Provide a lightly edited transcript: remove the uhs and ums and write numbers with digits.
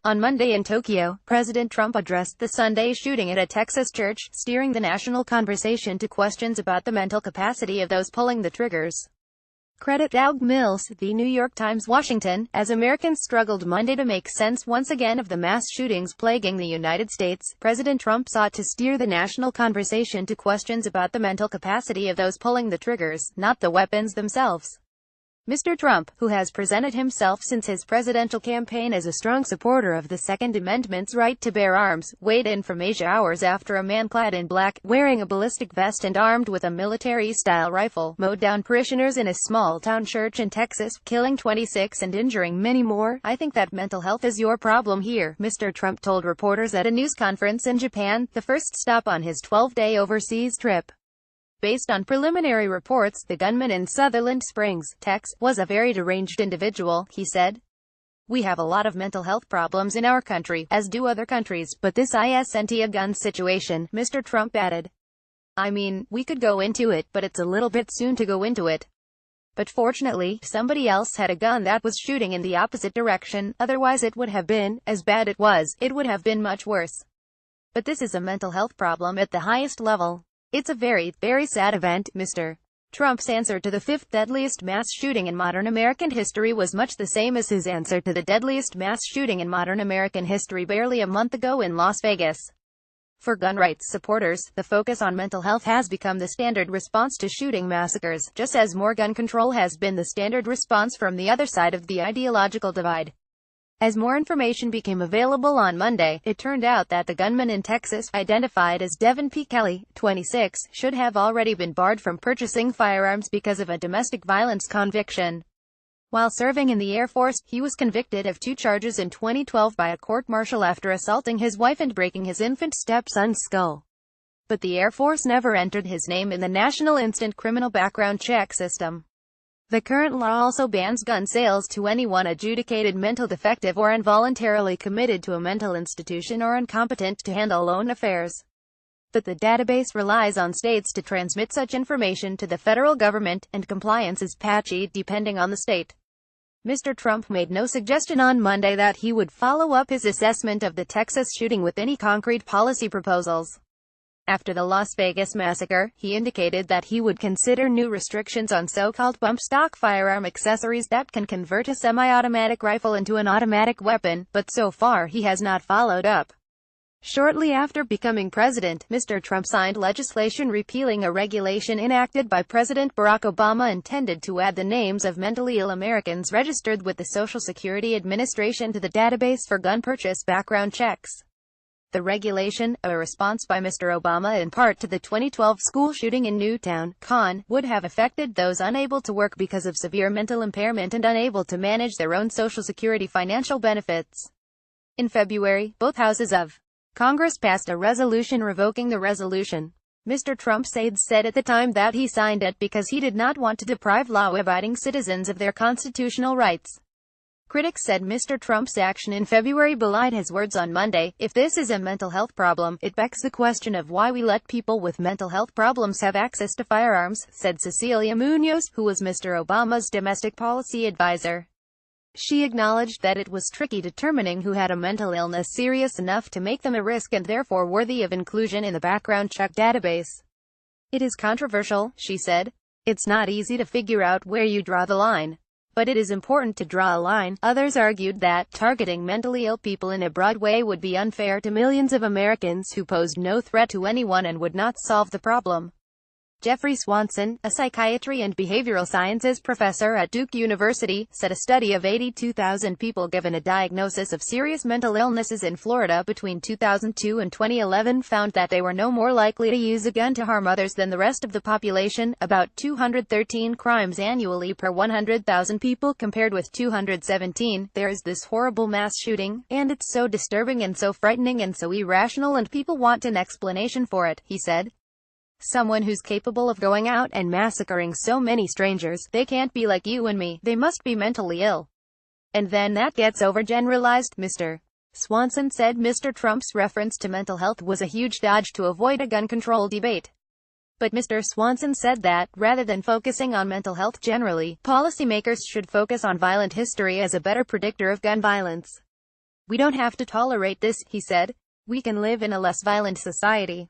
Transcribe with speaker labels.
Speaker 1: On Monday in Tokyo, President Trump addressed the Sunday shooting at a Texas church, steering the national conversation to questions about the mental capacity of those pulling the triggers. Credit Doug Mills, The New York Times, Washington. As Americans struggled Monday to make sense once again of the mass shootings plaguing the United States, President Trump sought to steer the national conversation to questions about the mental capacity of those pulling the triggers, not the weapons themselves. Mr. Trump, who has presented himself since his presidential campaign as a strong supporter of the Second Amendment's right to bear arms, weighed in from Asia hours after a man clad in black, wearing a ballistic vest and armed with a military-style rifle, mowed down parishioners in a small-town church in Texas, killing 26 and injuring many more. "I think that mental health is your problem here," Mr. Trump told reporters at a news conference in Japan, the first stop on his 12-day overseas trip. Based on preliminary reports, the gunman in Sutherland Springs, Texas, was a very deranged individual, he said. "We have a lot of mental health problems in our country, as do other countries, but this isn't a gun situation," Mr. Trump added. "I mean, we could go into it, but it's a little bit soon to go into it. But fortunately, somebody else had a gun that was shooting in the opposite direction, otherwise it would have been, as bad it would have been much worse. But this is a mental health problem at the highest level. It's a very, very sad event." Mr. Trump's answer to the fifth deadliest mass shooting in modern American history was much the same as his answer to the deadliest mass shooting in modern American history barely a month ago in Las Vegas. For gun rights supporters, the focus on mental health has become the standard response to shooting massacres, just as more gun control has been the standard response from the other side of the ideological divide. As more information became available on Monday, it turned out that the gunman in Texas, identified as Devin P. Kelley, 26, should have already been barred from purchasing firearms because of a domestic violence conviction. While serving in the Air Force, he was convicted of 2 charges in 2012 by a court-martial after assaulting his wife and breaking his infant stepson's skull. But the Air Force never entered his name in the National Instant Criminal Background Check system. The current law also bans gun sales to anyone adjudicated mental defective or involuntarily committed to a mental institution or incompetent to handle own affairs. But the database relies on states to transmit such information to the federal government, and compliance is patchy depending on the state. Mr. Trump made no suggestion on Monday that he would follow up his assessment of the Texas shooting with any concrete policy proposals. After the Las Vegas massacre, he indicated that he would consider new restrictions on so-called bump stock firearm accessories that can convert a semi-automatic rifle into an automatic weapon, but so far he has not followed up. Shortly after becoming president, Mr. Trump signed legislation repealing a regulation enacted by President Barack Obama intended to add the names of mentally ill Americans registered with the Social Security Administration to the database for gun purchase background checks. The regulation, a response by Mr. Obama in part to the 2012 school shooting in Newtown, Con, would have affected those unable to work because of severe mental impairment and unable to manage their own Social Security financial benefits. In February, both houses of Congress passed a resolution revoking the resolution. Mr. Trump said at the time that he signed it because he did not want to deprive law-abiding citizens of their constitutional rights. Critics said Mr. Trump's action in February belied his words on Monday. "If this is a mental health problem, it begs the question of why we let people with mental health problems have access to firearms," said Cecilia Munoz, who was Mr. Obama's domestic policy advisor. She acknowledged that it was tricky determining who had a mental illness serious enough to make them a risk and therefore worthy of inclusion in the background check database. "It is controversial," she said. "It's not easy to figure out where you draw the line. But it is important to draw a line." Others argued that targeting mentally ill people in a broad way would be unfair to millions of Americans who posed no threat to anyone and would not solve the problem. Jeffrey Swanson, a psychiatry and behavioral sciences professor at Duke University, said a study of 82,000 people given a diagnosis of serious mental illnesses in Florida between 2002 and 2011 found that they were no more likely to use a gun to harm others than the rest of the population, about 213 crimes annually per 100,000 people compared with 217. "There is this horrible mass shooting, and it's so disturbing and so frightening and so irrational and people want an explanation for it," he said. "Someone who's capable of going out and massacring so many strangers, they can't be like you and me, they must be mentally ill. And then that gets overgeneralized." Mr. Swanson said Mr. Trump's reference to mental health was a huge dodge to avoid a gun control debate. But Mr. Swanson said that, rather than focusing on mental health generally, policymakers should focus on violent history as a better predictor of gun violence. "We don't have to tolerate this," he said. "We can live in a less violent society."